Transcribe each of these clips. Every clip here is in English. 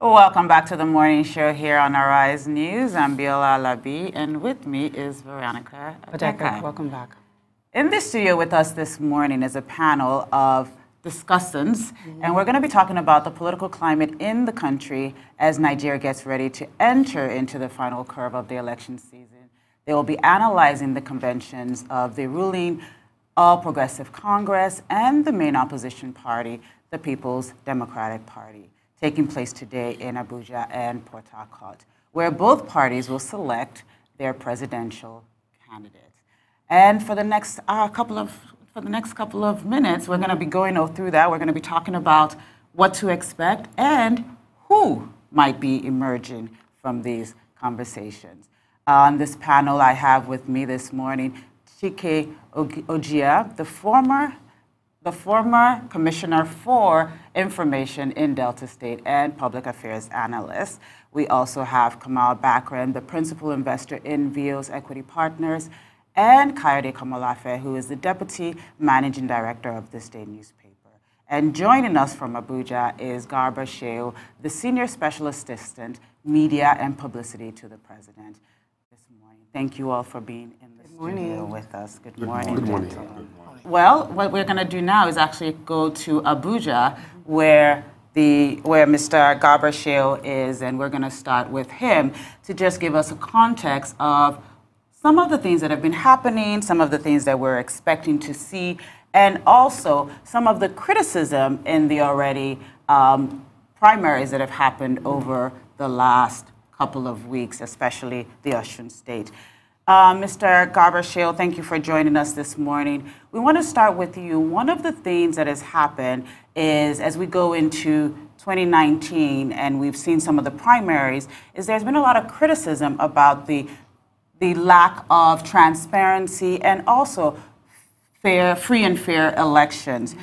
Well, welcome back to the morning show here on Arise News. I'm Biola Labi, and with me is Veronica. Welcome back. In the studio with us this morning is a panel of discussants, and we're going to be talking about the political climate in the country as Nigeria gets ready to enter into the final curve of the election season. They will be analyzing the conventions of the ruling All Progressive Congress and the main opposition party, the People's Democratic Party, taking place today in Abuja and Port Harcourt, where both parties will select their presidential candidates. And for the next couple of minutes, we're going to be going through that. We're going to be talking about what to expect and who might be emerging from these conversations. On this panel, I have with me this morning Chike Ogeah, the former Commissioner for Information in Delta State and Public Affairs Analyst. We also have Kamal Bakrin, the principal investor in Vios Equity Partners, and Kayode Komolafe, who is the Deputy Managing Director of this day newspaper. And joining us from Abuja is Garba Shehu, the Senior Special Assistant, Media and Publicity to the President this morning. Thank you all for being in the studio with us. Good morning. Good morning. Well, what we're going to do now is actually go to Abuja, where Mr. Garba Shehu is, and we're going to start with him to just give us a context of some of the things that have been happening, some of the things that we're expecting to see, and also some of the criticism in the already primaries that have happened over the last couple of weeks, especially the Osun State. Mr. Garba Shehu, thank you for joining us this morning. We want to start with you. One of the things that has happened is, as we go into 2019 and we've seen some of the primaries, is there's been a lot of criticism about the lack of transparency and also free and fair elections.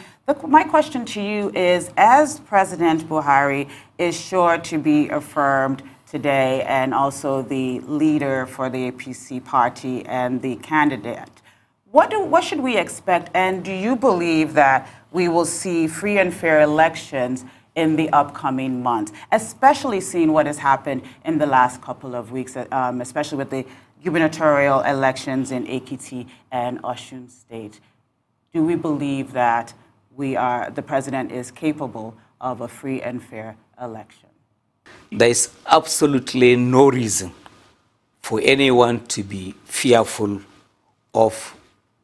My question to you is, as President Buhari is sure to be affirmed today and also the leader for the APC party and the candidate, what should we expect, and do you believe that we will see free and fair elections in the upcoming months, especially seeing what has happened in the last couple of weeks, especially with the gubernatorial elections in Ekiti and Osun State? Do we believe that the president is capable of a free and fair election? There is absolutely no reason for anyone to be fearful of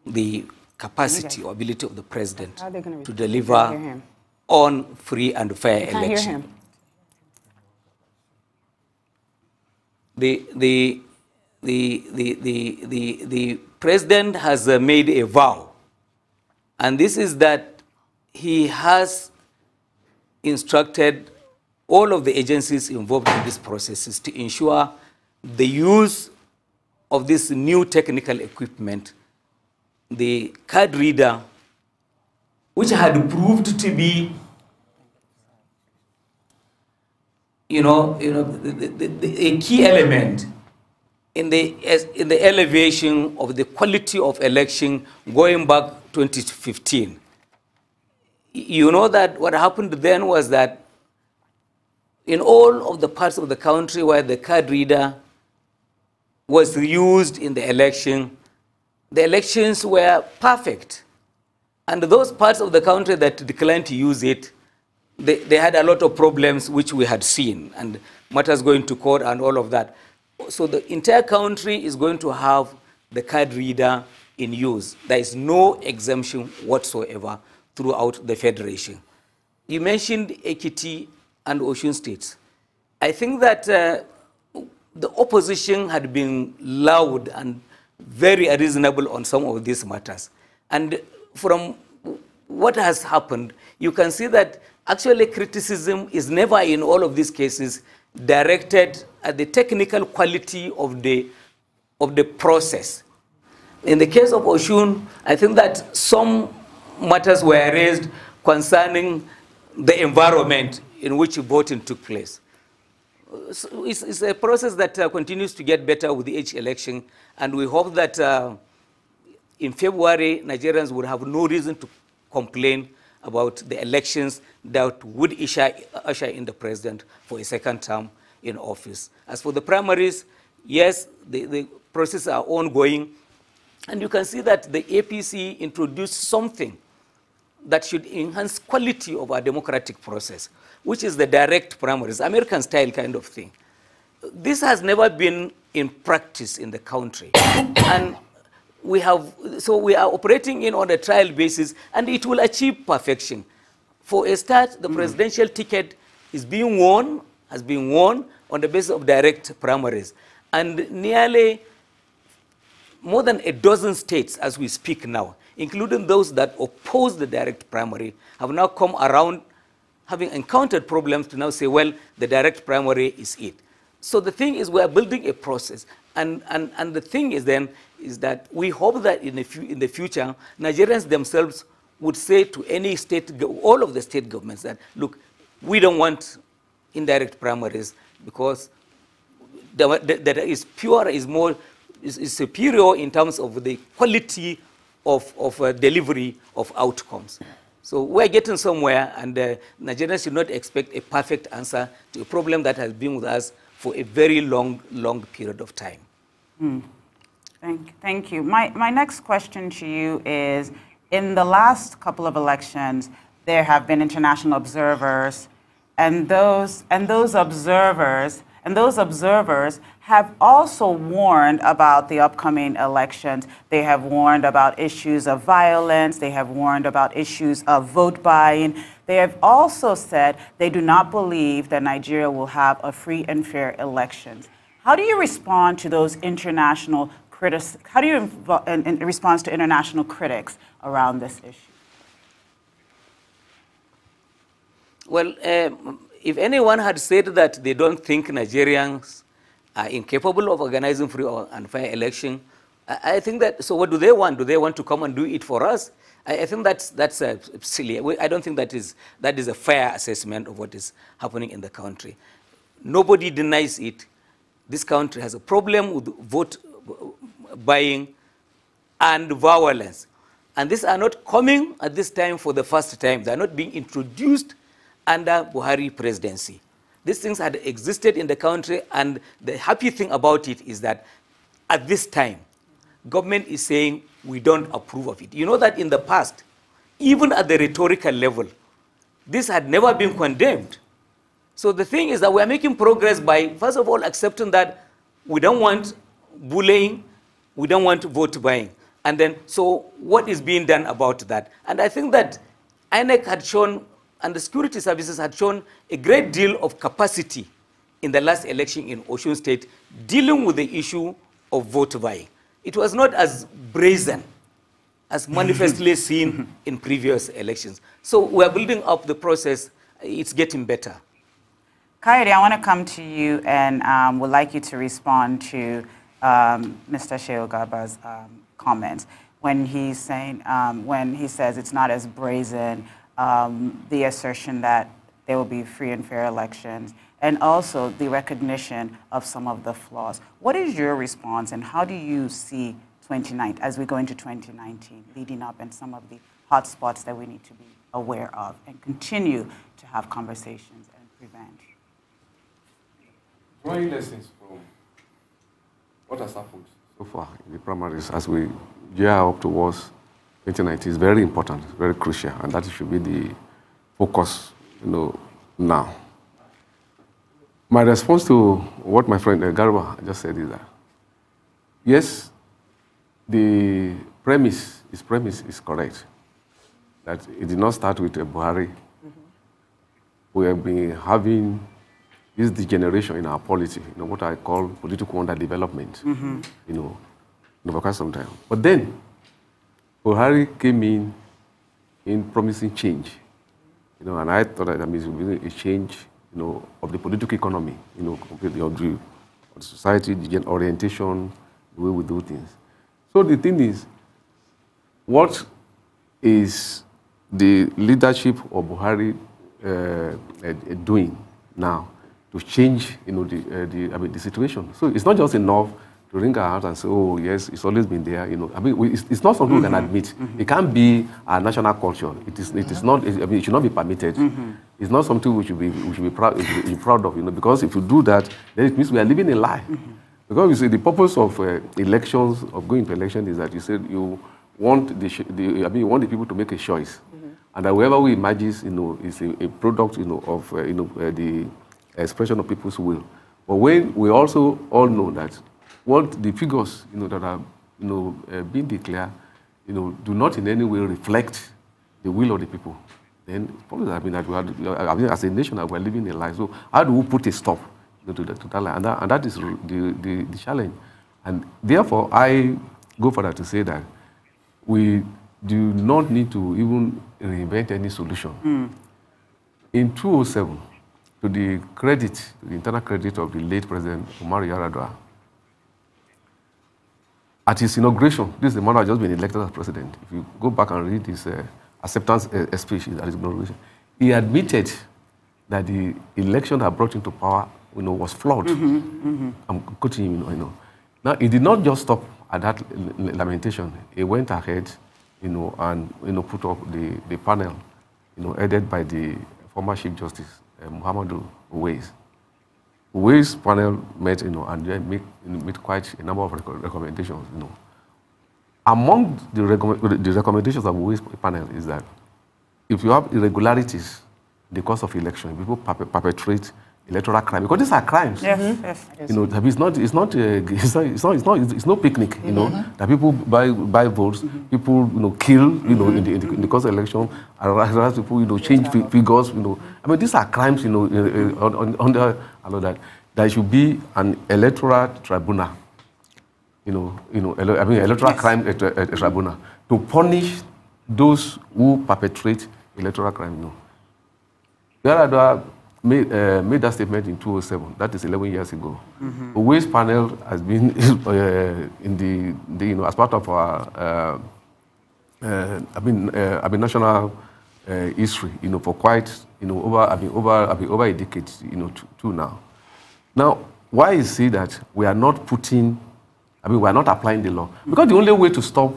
the capacity or ability of the president to deliver on free and fair election. The president has made a vow, and this is that he has instructed all of the agencies involved in these processes to ensure the use of this new technical equipment, the card reader, which had proved to be, a key element in the elevation of the quality of election going back 2015. You know that what happened then was that in all of the parts of the country where the card reader was used in the elections were perfect. And those parts of the country that declined to use it, they had a lot of problems which we had seen, and matters going to court and all of that. So the entire country is going to have the card reader in use. There is no exemption whatsoever throughout the federation. You mentioned Ekiti and Osun states. I think that the opposition had been loud and very unreasonable on some of these matters. And from what has happened, you can see that actually criticism is never in all of these cases directed at the technical quality of the process. In the case of Osun, I think that some matters were raised concerning the environment in which voting took place. So it's a process that continues to get better with each election, and we hope that in February, Nigerians would have no reason to complain about the elections that would usher in the president for a second term in office. As for the primaries, yes, the processes are ongoing. And you can see that the APC introduced something that should enhance quality of our democratic process, which is the direct primaries, American style kind of thing. This has never been in practice in the country. And we are operating on a trial basis, and it will achieve perfection. For a start, the presidential ticket has been won on the basis of direct primaries. And nearly more than a dozen states, as we speak now, including those that oppose the direct primary, have now come around, having encountered problems, to now say, well, the direct primary is it. So the thing is, we are building a process. And the thing is then, is that we hope that in the future, Nigerians themselves would say to any state, all of the state governments, that, look, we don't want indirect primaries because that is pure, is superior in terms of the quality of delivery of outcomes. So we're getting somewhere, and Nigerians should not expect a perfect answer to a problem that has been with us for a very long period of time. Thank you. My next question to you is, in the last couple of elections, there have been international observers, and those observers have also warned about the upcoming elections. They have warned about issues of violence. They have warned about issues of vote buying. They have also said they do not believe that Nigeria will have a free and fair elections. How do you respond to those international critics? How do you respond to international critics around this issue? Well, if anyone had said that they don't think Nigerians are incapable of organizing free and fair election, I think that, so what do they want? Do they want to come and do it for us? I think that's silly. I don't think that is a fair assessment of what is happening in the country. Nobody denies it. This country has a problem with vote buying and violence. And these are not coming at this time for the first time. They are not being introduced under Buhari presidency. These things had existed in the country, and the happy thing about it is that at this time, government is saying we don't approve of it. You know that in the past, even at the rhetorical level, this had never been condemned. So the thing is that we are making progress by, first of all, accepting that we don't want bullying, we don't want vote buying. And then, so what is being done about that? And I think that INEC had shown, and the security services had shown, a great deal of capacity in the last election in Osun State dealing with the issue of vote buying. It was not as brazen as manifestly seen in previous elections. So we're building up the process. It's getting better. Kayode, I want to come to you and would like you to respond to Mr. Shehu Garba's comments when he's saying, when he says it's not as brazen, the assertion that there will be free and fair elections, and also the recognition of some of the flaws. What is your response, and how do you see 2019 as we go into 2019, leading up, and some of the hot spots that we need to be aware of and continue to have conversations and prevent? Drawing lessons from what has happened so far in the primaries as we gear up towards 2019 is very important, very crucial, and that should be the focus, now. My response to what my friend Garba just said is that, yes, the premise is correct, that it did not start with Buhari. We have been having this degeneration in our polity, what I call political underdevelopment, over quite some time. But then, Buhari came in promising change, and I thought that means a change, of the political economy, completely of the society, the orientation, the way we do things. So the thing is, what is the leadership of Buhari doing now to change, the situation? So it's not just enough to wring our hands and say, oh, yes, it's always been there. I mean, it's not something we can admit. It can't be our national culture. It is not. I mean, it should not be permitted. It's not something we should be proud of. Because if you do that, then it means we are living a lie. Because you see, the purpose of elections, of going to election, is that you said you want you want the people to make a choice, and that whoever we emerges, is a product, of the expression of people's will. But when we also all know that what the figures, that are, being declared, do not in any way reflect the will of the people, then probably that as a nation, that we are living a lie. So how do we put a stop to that lie? And that is the challenge. And therefore, I go further to say that we do not need to even reinvent any solution. In 2007, to the internal credit of the late President Umar Yar'Adua, at his inauguration, this is the man who had just been elected as president. If you go back and read his acceptance speech at his inauguration, he admitted that the election that brought him to power, was flawed. I'm quoting him, Now, he did not just stop at that lamentation. He went ahead, and put up the panel, headed by the former Chief Justice, Muhammadu Ogeah. Ogeah's panel met, and they made quite a number of recommendations, Among the recommendations of Ogeah's panel is that if you have irregularities in the course of election, people perpetrate electoral crime, because these are crimes. Yes. It's no picnic. That people buy votes, people kill, in the course of election, and people change figures. I mean, these are crimes. Under that, there should be an electoral tribunal. Electoral crime tribunal to punish those who perpetrate electoral crime. Yar'Adua made that statement in 2007. That is 11 years ago. Ogeah's panel has been in the as part of our national history, for quite over a decade, two now. Now, why is it that we are not putting? We are not applying the law, because the only way to stop,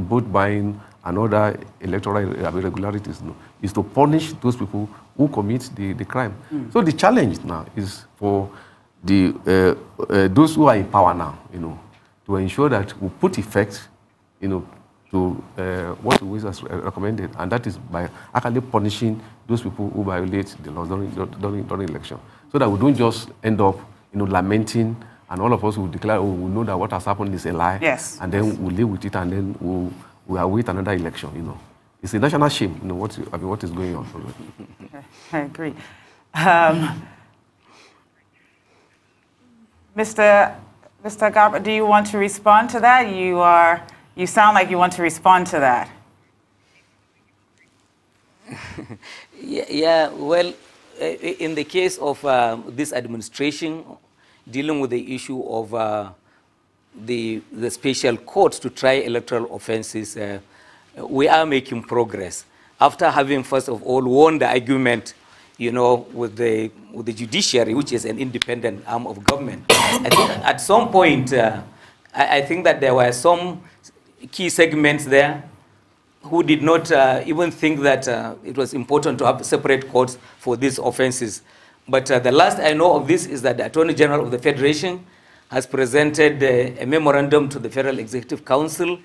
vote buying and other electoral irregularities, is to punish those people who commit the crime. So the challenge now is for those who are in power now, to ensure that we put effect, to what the has recommended, and that is by actually punishing those people who violate the laws during election, so that we don't just end up, lamenting, and all of us will declare, oh, we know that what has happened is a lie, and then we'll live with it, and then we'll await another election. It's a national shame, what is going on. I agree. Mr. Garba, do you want to respond to that? You sound like you want to respond to that. Yeah, well, in the case of this administration, dealing with the issue of the special courts to try electoral offenses, we are making progress. After having, first of all, won the argument, with the judiciary, which is an independent arm of government, I think at some point, I think that there were some key segments there who did not even think that it was important to have separate courts for these offenses. But the last I know of this is that the Attorney General of the Federation has presented a memorandum to the Federal Executive Council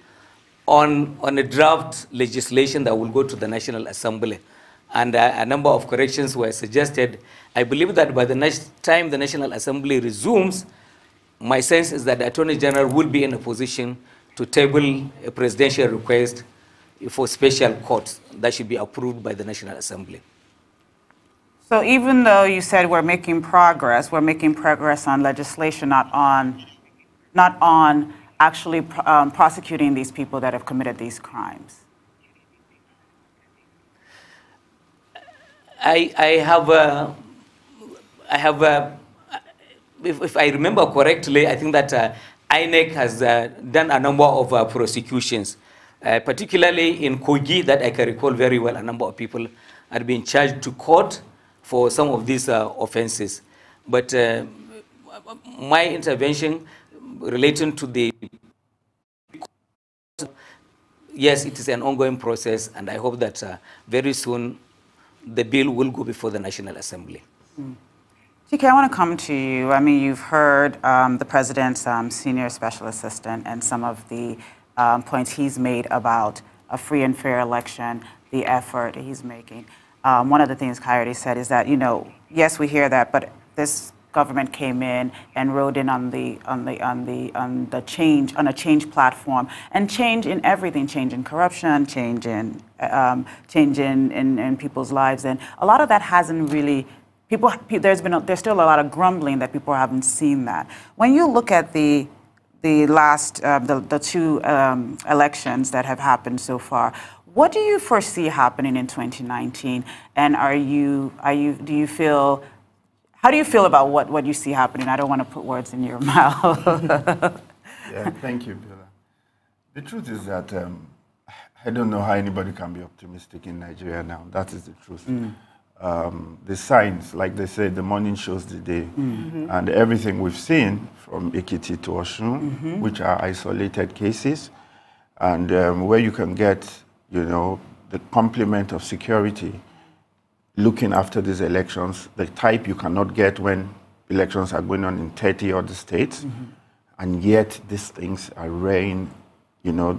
on a draft legislation that will go to the National Assembly. And a number of corrections were suggested. I believe that by the next time the National Assembly resumes, my sense is that the Attorney General will be in a position to table a presidential request for special courts that should be approved by the National Assembly. So even though you said we're making progress on legislation, not on actually prosecuting these people that have committed these crimes. I have if I remember correctly, I think that INEC has done a number of prosecutions, particularly in Kogi, that I can recall very well. A number of people had been charged to court for some of these offenses. But my intervention relating to the, yes, it is an ongoing process, and I hope that very soon the bill will go before the National Assembly. Chike, I want to come to you. I mean, you've heard the president's senior special assistant and some of the points he's made about a free and fair election, the effort he's making. One of the things Kayode said is that, you know, yes, we hear that, but this government came in and rode in on a change platform, and change in everything, change in corruption, change in people's lives, and a lot of that hasn't really. There's still a lot of grumbling that people haven't seen that. When you look at the two elections that have happened so far, what do you foresee happening in 2019? And how do you feel about what you see happening? I don't want to put words in your mouth. Yeah, thank you, Bella. The truth is that I don't know how anybody can be optimistic in Nigeria now. That is the truth. The signs, like they say, the morning shows the day. And everything we've seen from Ekiti to Osun, which are isolated cases, and where you can get, you know, the complement of security looking after these elections, the type you cannot get when elections are going on in 30 other states, and yet these things are reigned. You know,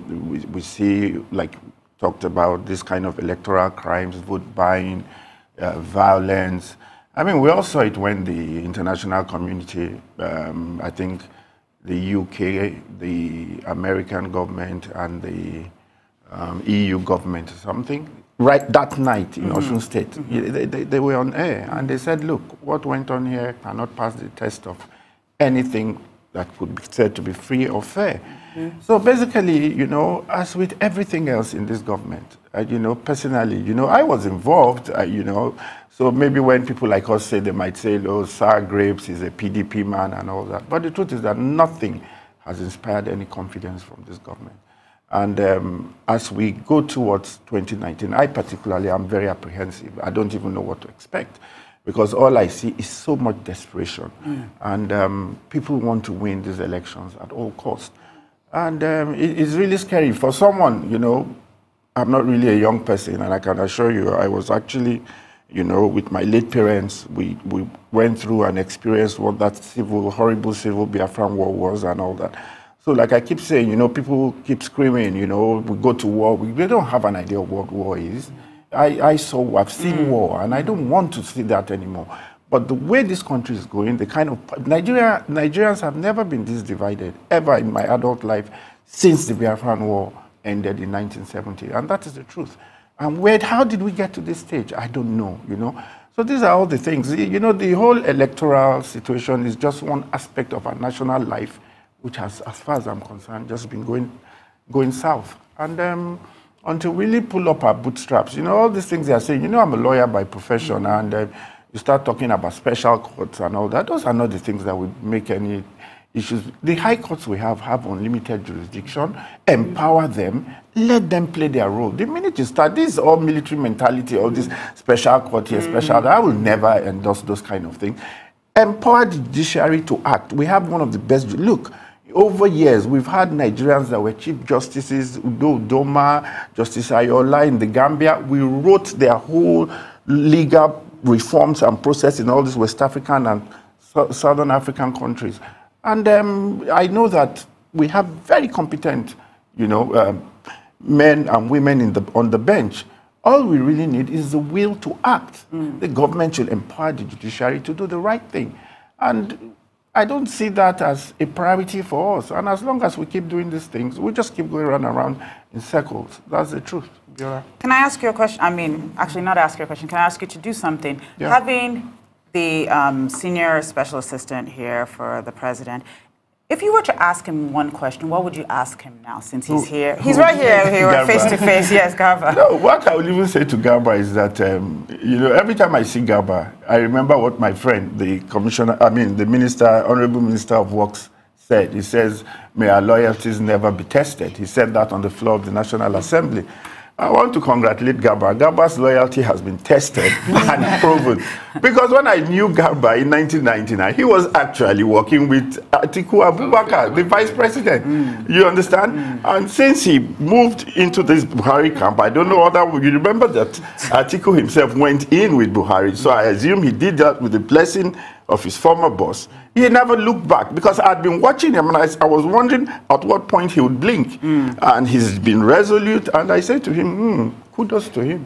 we see, like talked about, this kind of electoral crimes, vote buying, violence. I mean, we all saw it when the international community, I think the UK, the American government, and the EU government or something, right that night in Osun State, they were on air, and they said, look, what went on here cannot pass the test of anything that could be said to be free or fair. So basically, you know, as with everything else in this government, you know, personally, you know, I was involved, you know, so maybe when people like us say, they might say, oh, Sir Grapes is a PDP man and all that. But the truth is that nothing has inspired any confidence from this government. And as we go towards 2019, I particularly am very apprehensive. I don't even know what to expect, because all I see is so much desperation. And people want to win these elections at all costs. And it's really scary for someone, you know. I'm not really a young person, and I can assure you, I was actually, you know, with my late parents, we went through and experienced what that horrible civil Biafran war was and all that. So like I keep saying, you know, people keep screaming, you know, we go to war. They don't have an idea of what war is. I've seen war, and I don't want to see that anymore. But the way this country is going, the kind of Nigerians have never been this divided ever in my adult life since the Biafran War ended in 1970, and that is the truth. And how did we get to this stage? I don't know, you know. So these are all the things. You know, the whole electoral situation is just one aspect of our national life, which has, as far as I'm concerned, just been going south. And until we really pull up our bootstraps, you know, all these things they are saying, you know, I'm a lawyer by profession, and you start talking about special courts and all that. Those are not the things that would make any issues. The high courts we have unlimited jurisdiction. Empower them, let them play their role. The minute you start, this is all military mentality, all this special court here, special, I will never endorse those kind of things. Empower the judiciary to act. We have one of the best. Look, over years, we've had Nigerians that were chief justices, Udo Udoma, Justice Ayola in the Gambia. We wrote their whole legal reforms and process in all these West African and Southern African countries. And I know that we have very competent, you know, men and women on the bench. All we really need is the will to act. The government should empower the judiciary to do the right thing. And I don't see that as a priority for us. And as long as we keep doing these things, we just keep going around in circles. That's the truth. Biola. Can I ask you a question? I mean, actually not ask you a question. Can I ask you to do something? Yeah. Having the senior special assistant here for the president, if you were to ask him one question, what would you ask him now since he's here? He's right here. We're face to face. Yes, Garba. No, what I would even say to Garba is that, you know, every time I see Garba, I remember what my friend, the minister, Honorable Minister of Works said. He says, may our loyalties never be tested. He said that on the floor of the National Assembly. I want to congratulate Garba. Garba's loyalty has been tested and proven. Because when I knew Garba in 1999, he was actually working with Atiku Abubakar, the vice president. You understand? And since he moved into this Buhari camp, I don't know whether you remember that Atiku himself went in with Buhari. So I assume he did that with the blessing of his former boss. He never looked back because I'd been watching him and I was wondering at what point he would blink. And he's been resolute. And I said to him, kudos to him.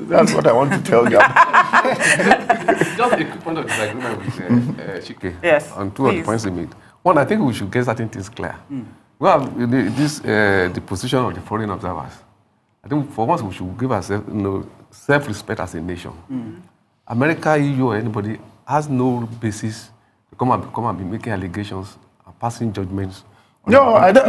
That's what I want to tell you. Just a quick point of disagreement with Chike. Yes, on two of the points he made. One, I think we should get certain things clear. Well, the position of the foreign observers. I think for once we should give ourselves self-respect as a nation. America, EU, or anybody has no basis to come and be making allegations and passing judgments. No, I don't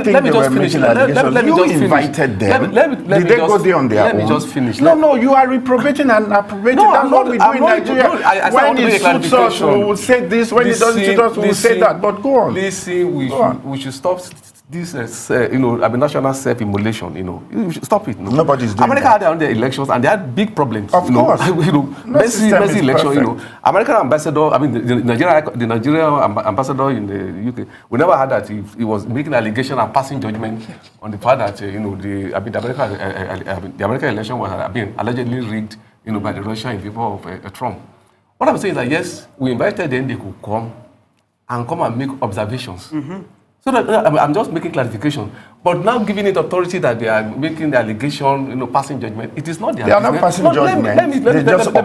think they were making allegations. You invited them. Did they go there on their own? Let me just finish. No, you are reprobating and appropriating. That's what we do in Nigeria. When it suits us, we will say this. When it doesn't suit us, we will say that. But go on. Listen, we should stop this, national self-immolation. We should stop it. Nobody's doing America had their own elections and they had big problems. Of course. Messi election. American ambassador, the Nigerian ambassador in the UK, we never had that. He was making allegation and passing judgment on the part that the American election was allegedly rigged, by the Russia in favor of Trump. What I'm saying is that yes, we invited them; they could come and make observations. So that, I'm just making clarification. But now giving it authority that they are making the allegation, passing judgment, it is not their business. They are not passing judgment. Let me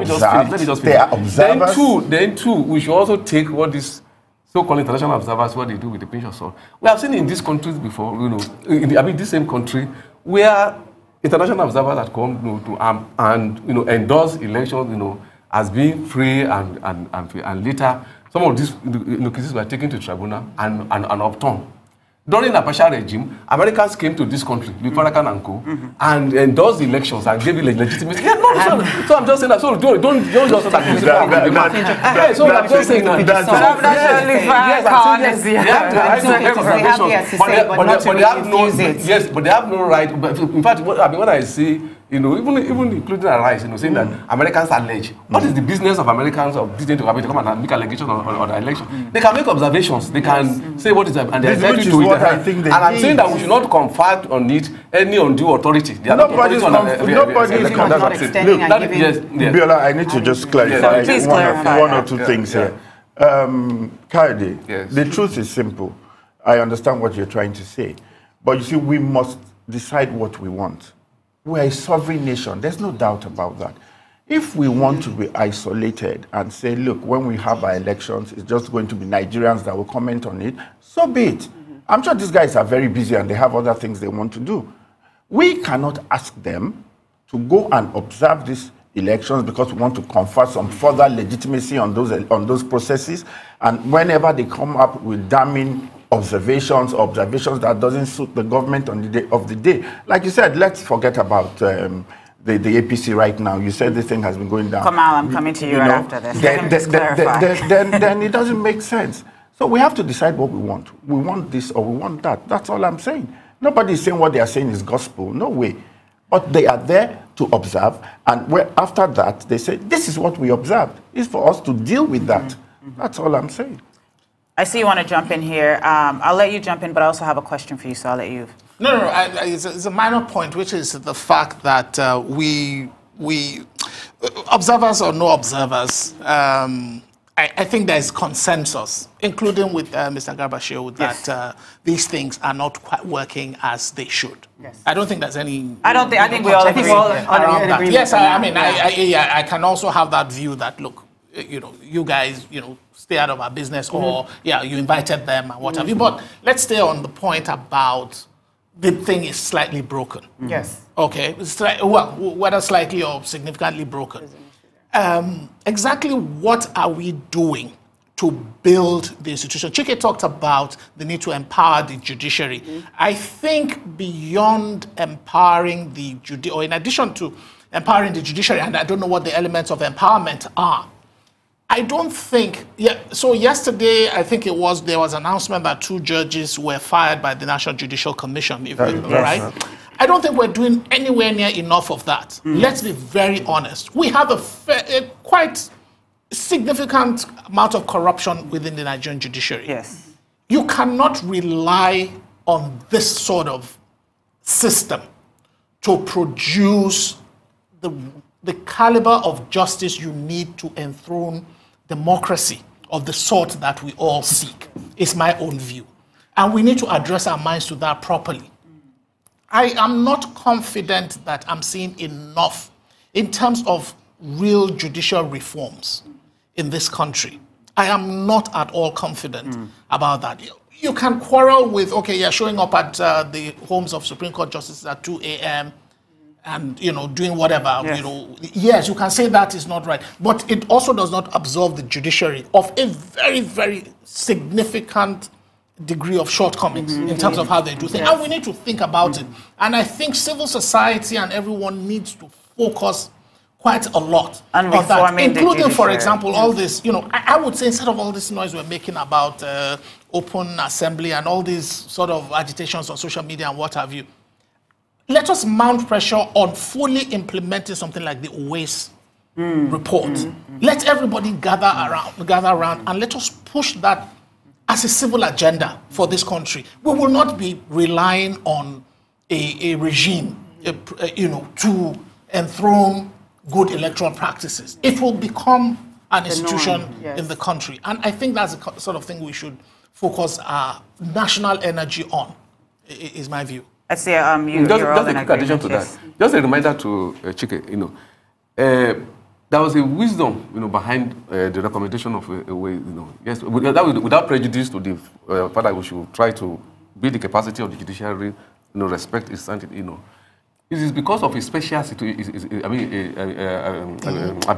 just finish. They are observers. Then two, we should also take what this so-called international observers, what they do with the pinch of salt. We have seen in these countries before, this same country, where international observers had come to endorse elections, as being free and later some of these cases were taken to tribunal and upturned. During the partial regime, Americans came to this country, Farrakhan and Co, and endorsed the elections and gave it legitimacy. Yeah, so I'm just saying that. So don't just say that. So I'm just saying that. But they have no right. In fact, when I say, even including Arise, saying that Americans allege. What is the business of Americans of this to come and make allegations on the election? They can make observations. They can say what is and they're entitled to it. And I'm saying that we should not confer on it any undue authority. Nobody is Biola, I need to just clarify one or two things here. Kayode, the truth is simple. I understand what you're trying to say. But you see, we must decide what we want. We're a sovereign nation. There's no doubt about that. If we want to be isolated and say, look, when we have our elections, it's just going to be Nigerians that will comment on it, so be it. I'm sure these guys are very busy and they have other things they want to do. We cannot ask them to go and observe these elections because we want to confer some further legitimacy on those processes. And whenever they come up with damning observations that doesn't suit the government on the day of the day. Like you said, let's forget about the APC right now. You said this thing has been going down. Kamal, I'm coming to you right after this. Then it doesn't make sense. So we have to decide what we want. We want this or we want that. That's all I'm saying. Nobody is saying what they are saying is gospel. No way. But they are there to observe. And after that, they say, this is what we observed. It's for us to deal with that. That's all I'm saying. I see you want to jump in here. I'll let you jump in, but I also have a question for you, so I'll let you. No. It's a minor point, which is the fact that we observers or no observers, I think there's consensus, including with Mr. Garba Shehu, that these things are not quite working as they should. Yes. I don't think there's any. I think we all agree around that. Yes, I can also have that view that look, you guys, stay out of our business, or you invited them and what have you. But let's stay on the point about the thing is slightly broken. Yes. Okay. Whether slightly or significantly broken. Exactly what are we doing to build the institution? Chike talked about the need to empower the judiciary. I think beyond empowering the judiciary, or in addition to empowering the judiciary, and I don't know what the elements of empowerment are, I don't think, so yesterday, I think there was an announcement that 2 judges were fired by the National Judicial Commission, right? I don't think we're doing anywhere near enough of that. Let's be very honest. We have a quite significant amount of corruption within the Nigerian judiciary. Yes. You cannot rely on this sort of system to produce the caliber of justice you need to enthrone democracy of the sort that we all seek, is my own view. And we need to address our minds to that properly. I am not confident that I'm seeing enough in terms of real judicial reforms in this country. I am not at all confident about that. You can quarrel with, okay, you're showing up at the homes of Supreme Court justices at 2 a.m. and, doing whatever, Yes. Yes, you can say that is not right. But it also does not absolve the judiciary of a very, very significant degree of shortcomings in terms of how they do things. And we need to think about it. And I think civil society and everyone needs to focus quite a lot on that, including, for example, all this, I would say instead of all this noise we're making about open assembly and all these sort of agitations on social media and what have you, let us mount pressure on fully implementing something like the OAS report. Let everybody gather around and let us push that as a civil agenda for this country. We will not be relying on a regime, to enthrone good electoral practices. It will become an institution in the country. And I think that's the sort of thing we should focus our national energy on, is my view. I see you're all in a quick addition to that. Just a reminder to Chike, there was a wisdom, behind the recommendation of a way, yes, without prejudice to the fact that we should try to build the capacity of the judiciary, respect its sanctity, It is because of a special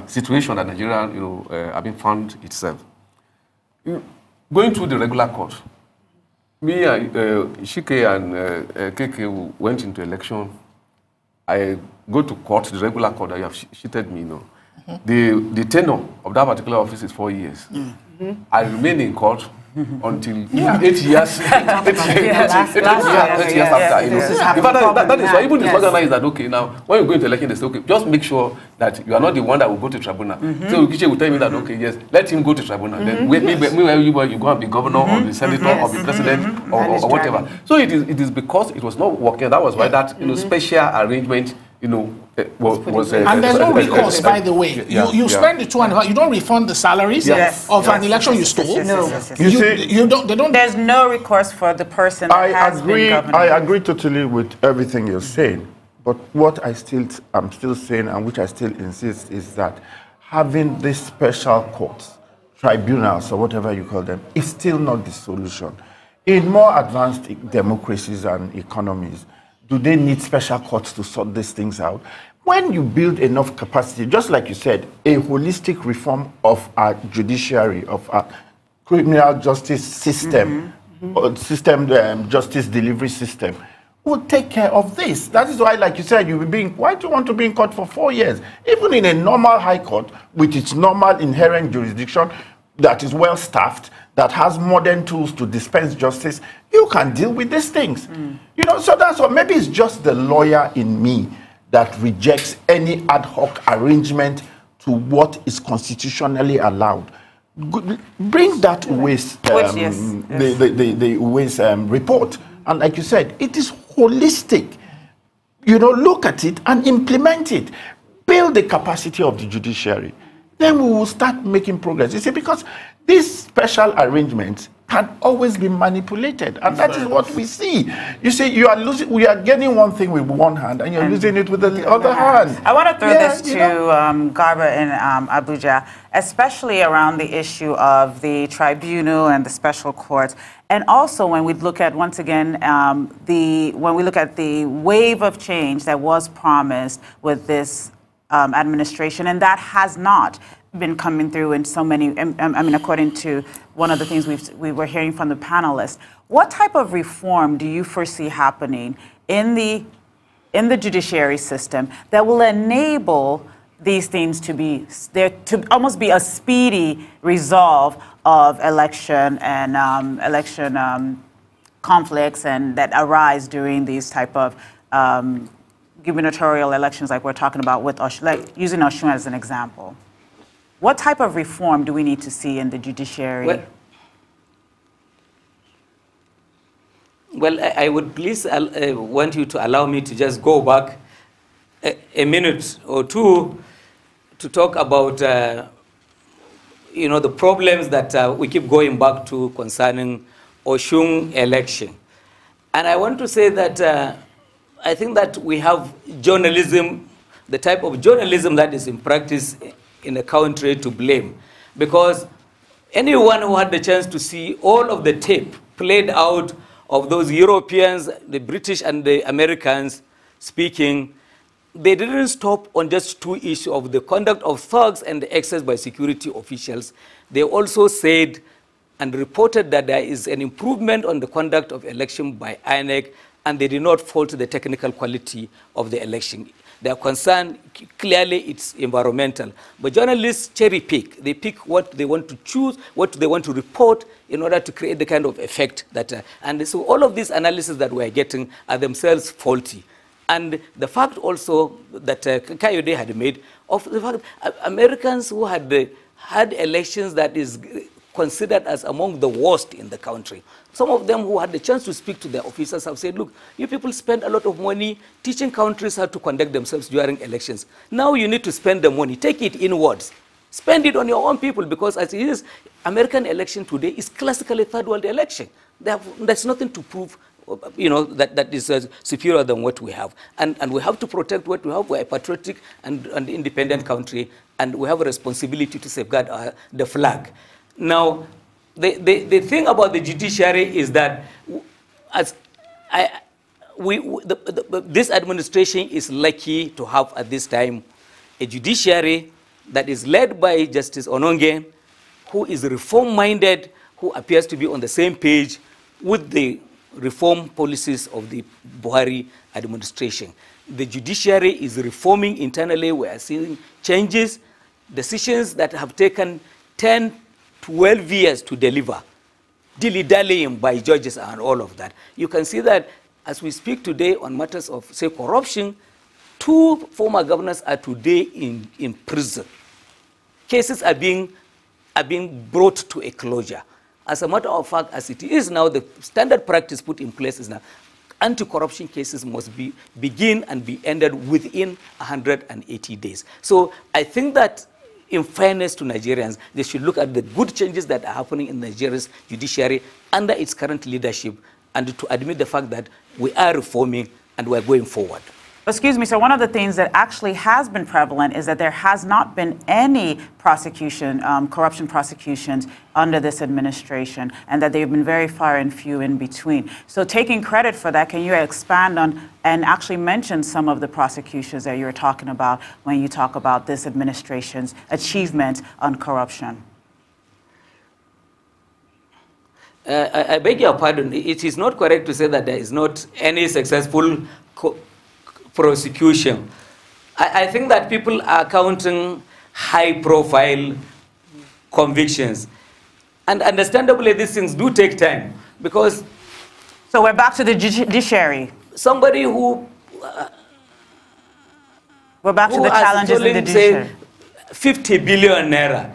situation that Nigeria, found itself. Going through the regular court, me and Chike and Keke went into election. I go to court, the regular court that you have cheated me, The tenure of that particular office is 4 years. I remain in court until 8 years. 8 years after. That is why even the slogan is that, okay, now when you go into election, they say, okay, just make sure that you are not the one that will go to tribunal. So Kiche will tell me that, okay, yes, let him go to tribunal. Then meanwhile you go and be governor or the senator or the president or whatever. So it is because it was not working. That was why that special arrangement and there's no recourse, by the way. You spend the 2.5, you don't refund the salaries of an election you stole. There's no recourse for the person that has been governor. I agree totally with everything you're saying. But what I'm still saying, and which I still insist, is that having these special courts, tribunals, or whatever you call them, is still not the solution. In more advanced democracies and economies, do they need special courts to sort these things out? When you build enough capacity, just like you said, a holistic reform of our judiciary, of our criminal justice system, justice delivery system, will take care of this. That is why, like you said, why do you want to be in court for 4 years? Even in a normal high court, with its normal inherent jurisdiction, that is well staffed, that has modern tools to dispense justice, you can deal with these things. So that's what, maybe it's just the lawyer in me that rejects any ad hoc arrangement to what is constitutionally allowed. Bring that waste, the waste report. And like you said, it is holistic. Look at it and implement it. Build the capacity of the judiciary. Then we will start making progress. You see, because these special arrangements can always be manipulated, and that is what we see. You see, we are getting one thing with one hand, and you're losing it with the other hand. I want to throw this to Garba in Abuja, especially around the issue of the tribunal and the special courts, and also when we look at, once again, when we look at the wave of change that was promised with this administration, and that has not been coming through in so many, according to one of the things we were hearing from the panelists. What type of reform do you foresee happening in the judiciary system that will enable these things to be there, to almost be a speedy resolve of election and conflicts and that arise during these type of gubernatorial elections like we're talking about with using Oshun as an example. What type of reform do we need to see in the judiciary? Well, I would please want you to allow me to just go back a minute or two to talk about the problems that we keep going back to concerning Oshun election. And I want to say that I think that we have journalism, the type of journalism that is in practice in the country, to blame. Because anyone who had the chance to see all of the tape played out of those Europeans, the British and the Americans speaking, they didn't stop on just two issues of the conduct of thugs and the excess by security officials. They also said and reported that there is an improvement on the conduct of election by INEC, and they did not fault the technical quality of the election. Their concern, clearly, it's environmental. But journalists cherry pick. They pick what they want to choose, what they want to report in order to create the kind of effect that, and so all of these analyses that we are getting are themselves faulty. And the fact also that Kayode had made of the fact Americans who had had elections that is considered as among the worst in the country. Some of them who had the chance to speak to their officers have said, look, you people spend a lot of money teaching countries how to conduct themselves during elections. Now you need to spend the money. Take it inwards. Spend it on your own people, because as it is, American election today is classically third world election. There's nothing to prove that is superior than what we have. And we have to protect what we have. We're a patriotic and independent country, and we have a responsibility to safeguard the flag. Now, the thing about the judiciary is that this administration is lucky to have at this time a judiciary that is led by Justice Ononge, who is reform-minded, who appears to be on the same page with the reform policies of the Buhari administration. The judiciary is reforming internally. We are seeing changes, decisions that have taken 10, 12 years to deliver, dilly-dallying by judges and all of that. You can see that as we speak today on matters of, say, corruption, 2 former governors are today in prison. Cases are being brought to a closure. As a matter of fact, as it is now, the standard practice put in place is now anti-corruption cases must begin and be ended within 180 days. So I think that in fairness to Nigerians, they should look at the good changes that are happening in Nigeria's judiciary under its current leadership, and to admit the fact that we are reforming and we're going forward. Excuse me, so one of the things that actually has been prevalent is that there has not been any prosecution, corruption prosecutions under this administration, and that they've been very far and few in between. So taking credit for that, can you expand on and actually mention some of the prosecutions that you're talking about when you talk about this administration's achievement on corruption? I beg your pardon. It is not correct to say that there is not any successful prosecution. I think that people are counting high-profile convictions. And understandably, these things do take time, because... So we're back to the judiciary. Somebody who... we're back to the challenges in the judiciary. 50 billion naira.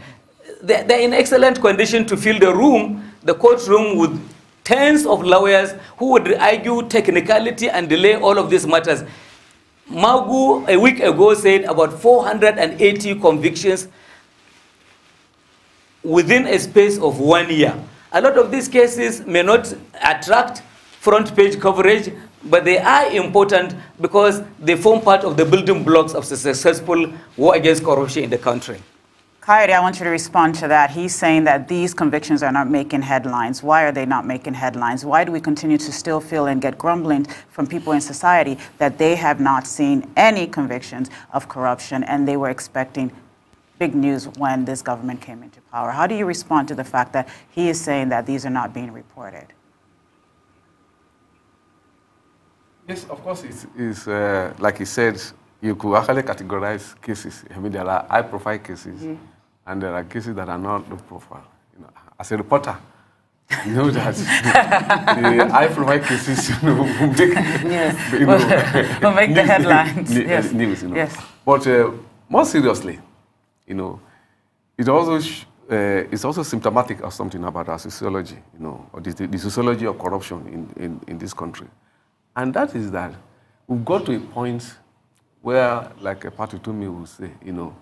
They're in excellent condition to fill the courtroom with tens of lawyers who would argue technicality and delay all of these matters. Magu, a week ago, said about 480 convictions within a space of 1 year. A lot of these cases may not attract front page coverage, but they are important because they form part of the building blocks of a successful war against corruption in the country. Kayode, I want you to respond to that. He's saying that these convictions are not making headlines. Why are they not making headlines? Why do we continue to still feel and get grumbling from people in society that they have not seen any convictions of corruption, and they were expecting big news when this government came into power? How do you respond to the fact that he is saying that these are not being reported? Yes, of course, it's like he said, you could actually categorize cases. I mean, there are high-profile cases, and there are cases that are not low profile. You know, as a reporter, You know that the high-profile cases, will make, Yes. will make the headlines. Yes. News, Yes. But more seriously, it also it's also symptomatic of something about our sociology, or the sociology of corruption in this country, and that is that we've got to a point where, like a party to me will say, we've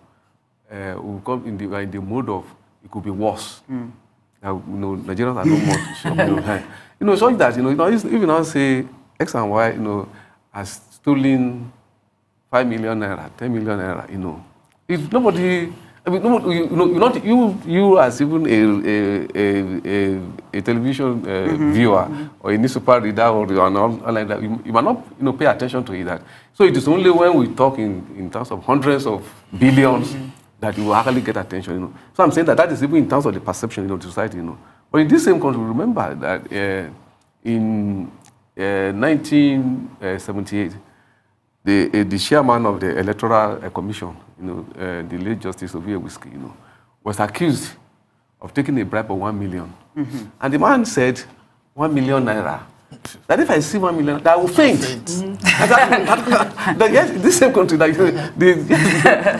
come in the mode of it could be worse. Nigerians are no more such that, if you now say X and Y, has stolen 5 million naira, 10 million naira, if nobody, I mean, you as even a television viewer or a newspaper reader or like that, you might not pay attention to it. So it is only when we talk in terms of hundreds of billions that you will actually get attention. So I'm saying that is even in terms of the perception of society. But in this same country, remember that in 1978, the chairman of the Electoral Commission, the late Justice Ogeah, was accused of taking a bribe of 1 million. And the man said, 1 million naira. That if I see 1 million, that I will faint. Yes, this same country,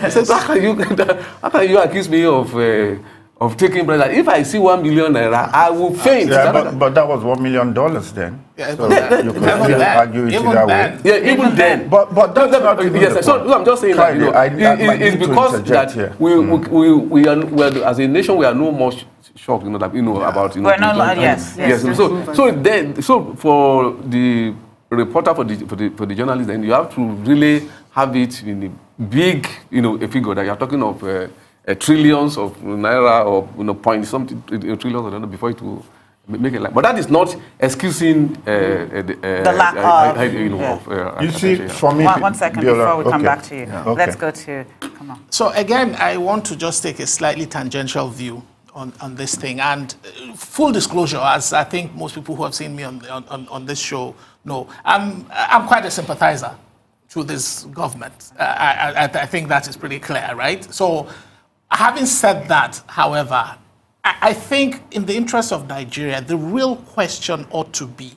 says, how can you accuse me of taking bribe? That if I see 1 million naira, I will faint. Yeah, but that was $1 million then. Yeah, so you could argue it that way. Yeah, even then. But that's not even yes, the so point. I'm just saying Friday, that it's because that we are as a nation we are no more shocked, about We're not, yes. So for the reporter, for the journalist, then you have to really have it in a big, a figure that you are talking of trillions of naira or point something trillions, I don't know, before it will make it like. But that is not excusing the lack of. You see, for me, one second before we come back to you. Yeah. Okay. Let's go to Kamal. So again, I want to just take a slightly tangential view on this thing. And full disclosure, as I think most people who have seen me on this show know, I'm quite a sympathizer to this government. I think that is pretty clear, right? So having said that, however, I think in the interest of Nigeria, the real question ought to be,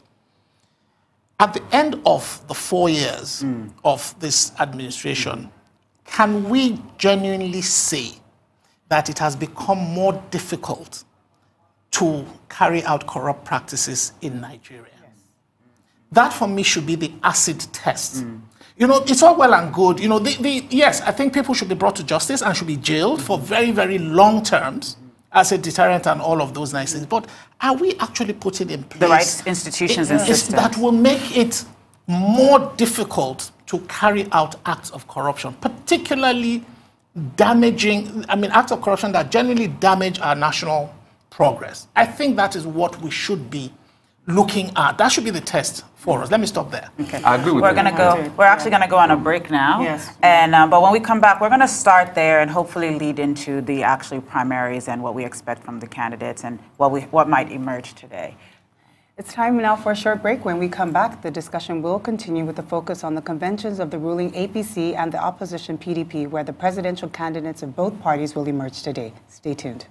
at the end of the 4 years of this administration, can we genuinely say that it has become more difficult to carry out corrupt practices in Nigeria? Yes. That, for me, should be the acid test. It's all well and good. Yes, I think people should be brought to justice and should be jailed for very, very long terms as a deterrent and all of those nice things. But are we actually putting in place the right institutions and systems that will make it more difficult to carry out acts of corruption, particularly damaging, acts of corruption that generally damage our national progress? I think that is what we should be looking at. That should be the test for us. Let me stop there. Okay. I agree with you. We're actually going to go on a break now. Yes. And but when we come back, we're going to start there and hopefully lead into the actual primaries and what we expect from the candidates and what might emerge today. It's time now for a short break. When we come back, the discussion will continue with the focus on the conventions of the ruling APC and the opposition PDP, where the presidential candidates of both parties will emerge today. Stay tuned.